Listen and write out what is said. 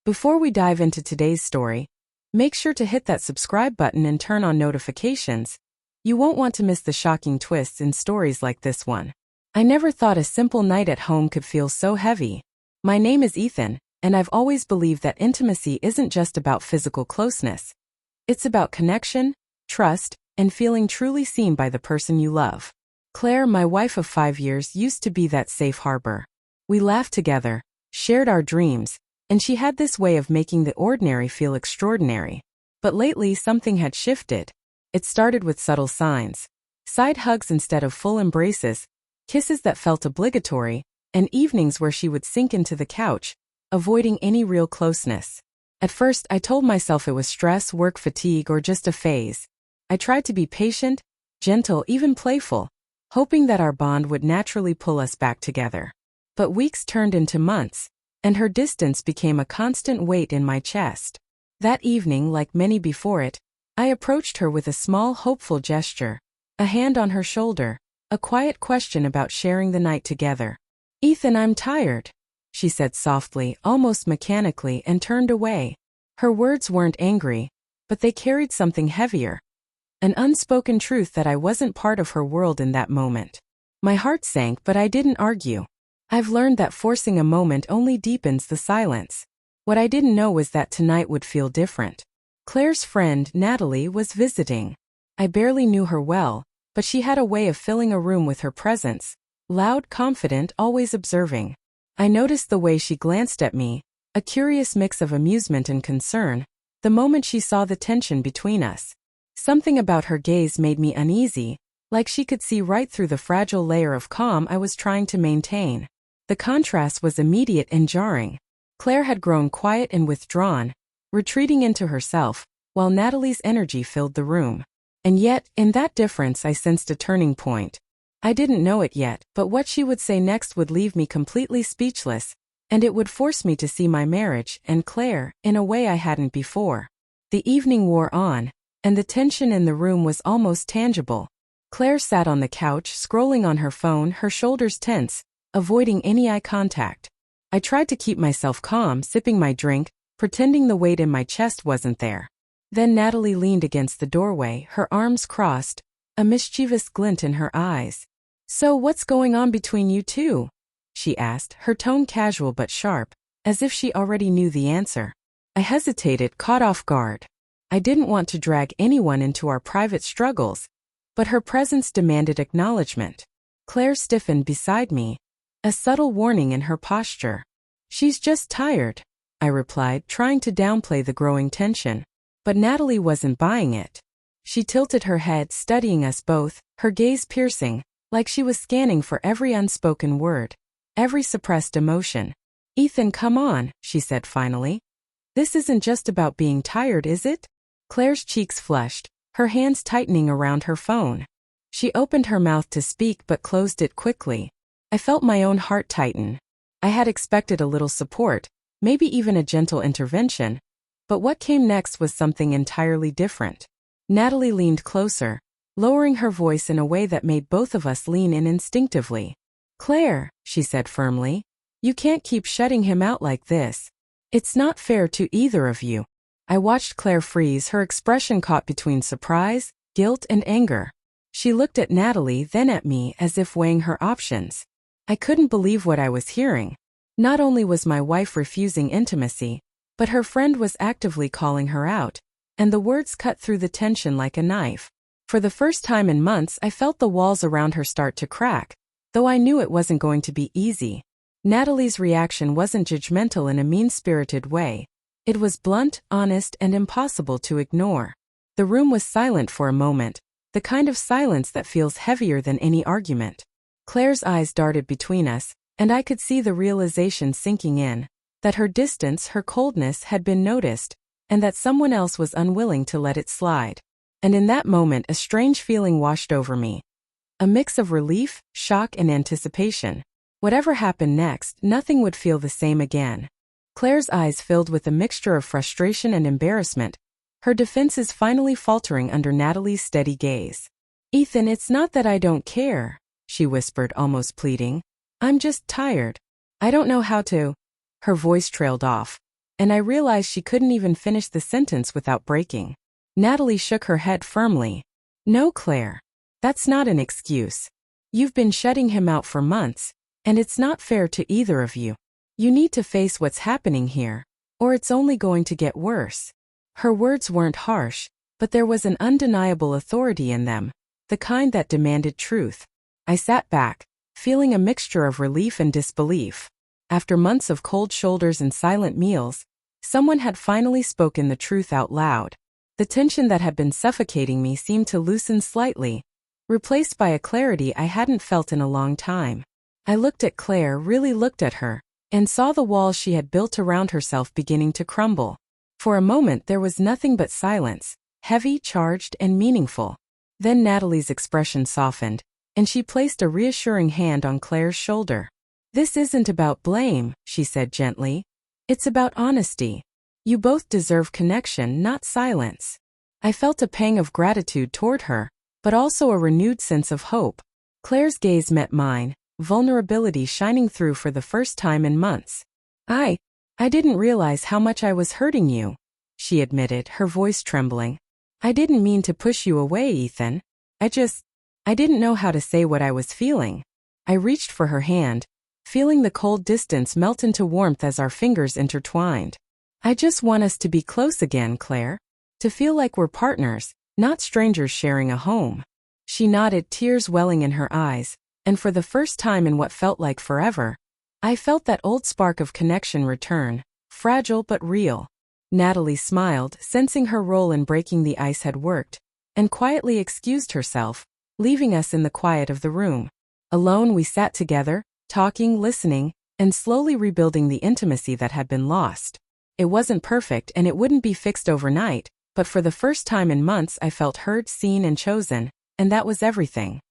Before we dive into today's story, make sure to hit that subscribe button and turn on notifications. You won't want to miss the shocking twists in stories like this one. I never thought a simple night at home could feel so heavy. My name is Ethan, and I've always believed that intimacy isn't just about physical closeness. It's about connection, trust, and feeling truly seen by the person you love. Claire, my wife of 5 years, used to be that safe harbor. We laughed together, shared our dreams, and she had this way of making the ordinary feel extraordinary. But lately something had shifted. It started with subtle signs. Side hugs instead of full embraces, kisses that felt obligatory, and evenings where she would sink into the couch, avoiding any real closeness. At first I told myself it was stress, work fatigue, or just a phase. I tried to be patient, gentle, even playful, hoping that our bond would naturally pull us back together. But weeks turned into months, and her distance became a constant weight in my chest. That evening, like many before it, I approached her with a small, hopeful gesture, a hand on her shoulder, a quiet question about sharing the night together. "Ethan, I'm tired," she said softly, almost mechanically, and turned away. Her words weren't angry, but they carried something heavier. An unspoken truth that I wasn't part of her world in that moment. My heart sank, but I didn't argue. I've learned that forcing a moment only deepens the silence. What I didn't know was that tonight would feel different. Claire's friend, Natalie, was visiting. I barely knew her well, but she had a way of filling a room with her presence, loud, confident, always observing. I noticed the way she glanced at me, a curious mix of amusement and concern, the moment she saw the tension between us. Something about her gaze made me uneasy, like she could see right through the fragile layer of calm I was trying to maintain. The contrast was immediate and jarring. Claire had grown quiet and withdrawn, retreating into herself, while Natalie's energy filled the room. And yet, in that difference I sensed a turning point. I didn't know it yet, but what she would say next would leave me completely speechless, and it would force me to see my marriage and Claire in a way I hadn't before. The evening wore on, and the tension in the room was almost tangible. Claire sat on the couch, scrolling on her phone, her shoulders tense, avoiding any eye contact. I tried to keep myself calm, sipping my drink, pretending the weight in my chest wasn't there. Then Natalie leaned against the doorway, her arms crossed, a mischievous glint in her eyes. "So what's going on between you two?" she asked, her tone casual but sharp, as if she already knew the answer. I hesitated, caught off guard. I didn't want to drag anyone into our private struggles, but her presence demanded acknowledgement. Claire stiffened beside me, a subtle warning in her posture. "She's just tired," I replied, trying to downplay the growing tension. But Natalie wasn't buying it. She tilted her head, studying us both, her gaze piercing, like she was scanning for every unspoken word, every suppressed emotion. "Ethan, come on," she said finally. "This isn't just about being tired, is it?" Claire's cheeks flushed, her hands tightening around her phone. She opened her mouth to speak but closed it quickly. I felt my own heart tighten. I had expected a little support, maybe even a gentle intervention, but what came next was something entirely different. Natalie leaned closer, lowering her voice in a way that made both of us lean in instinctively. "Claire," she said firmly, "you can't keep shutting him out like this. It's not fair to either of you." I watched Claire freeze, her expression caught between surprise, guilt, and anger. She looked at Natalie, then at me, as if weighing her options. I couldn't believe what I was hearing. Not only was my wife refusing intimacy, but her friend was actively calling her out, and the words cut through the tension like a knife. For the first time in months, I felt the walls around her start to crack, though I knew it wasn't going to be easy. Natalie's reaction wasn't judgmental in a mean-spirited way. It was blunt, honest, and impossible to ignore. The room was silent for a moment, the kind of silence that feels heavier than any argument. Claire's eyes darted between us, and I could see the realization sinking in, that her distance, her coldness had been noticed, and that someone else was unwilling to let it slide. And in that moment a strange feeling washed over me. A mix of relief, shock, and anticipation. Whatever happened next, nothing would feel the same again. Claire's eyes filled with a mixture of frustration and embarrassment, her defenses finally faltering under Natalie's steady gaze. "Ethan, it's not that I don't care," she whispered, almost pleading. "I'm just tired. I don't know how to—" Her voice trailed off. and I realized she couldn't even finish the sentence without breaking. Natalie shook her head firmly. No, Claire. That's not an excuse. You've been shutting him out for months, and it's not fair to either of you. You need to face what's happening here, or it's only going to get worse. Her words weren't harsh, but there was an undeniable authority in them, the kind that demanded truth. I sat back, feeling a mixture of relief and disbelief. After months of cold shoulders and silent meals, someone had finally spoken the truth out loud. The tension that had been suffocating me seemed to loosen slightly, replaced by a clarity I hadn't felt in a long time. I looked at Claire, really looked at her, and saw the walls she had built around herself beginning to crumble. For a moment there was nothing but silence, heavy, charged, and meaningful. Then Natalie's expression softened, and she placed a reassuring hand on Claire's shoulder. This isn't about blame, she said gently. It's about honesty. You both deserve connection, not silence. I felt a pang of gratitude toward her, but also a renewed sense of hope. Claire's gaze met mine, vulnerability shining through for the first time in months. I didn't realize how much I was hurting you, she admitted, her voice trembling. I didn't mean to push you away, Ethan. I didn't know how to say what I was feeling. I reached for her hand, feeling the cold distance melt into warmth as our fingers intertwined. I just want us to be close again, Claire. To feel like we're partners, not strangers sharing a home. She nodded, tears welling in her eyes, and for the first time in what felt like forever, I felt that old spark of connection return, fragile but real. Natalie smiled, sensing her role in breaking the ice had worked, and quietly excused herself, leaving us in the quiet of the room. Alone we sat together, talking, listening, and slowly rebuilding the intimacy that had been lost. It wasn't perfect and it wouldn't be fixed overnight, but for the first time in months I felt heard, seen, and chosen, and that was everything.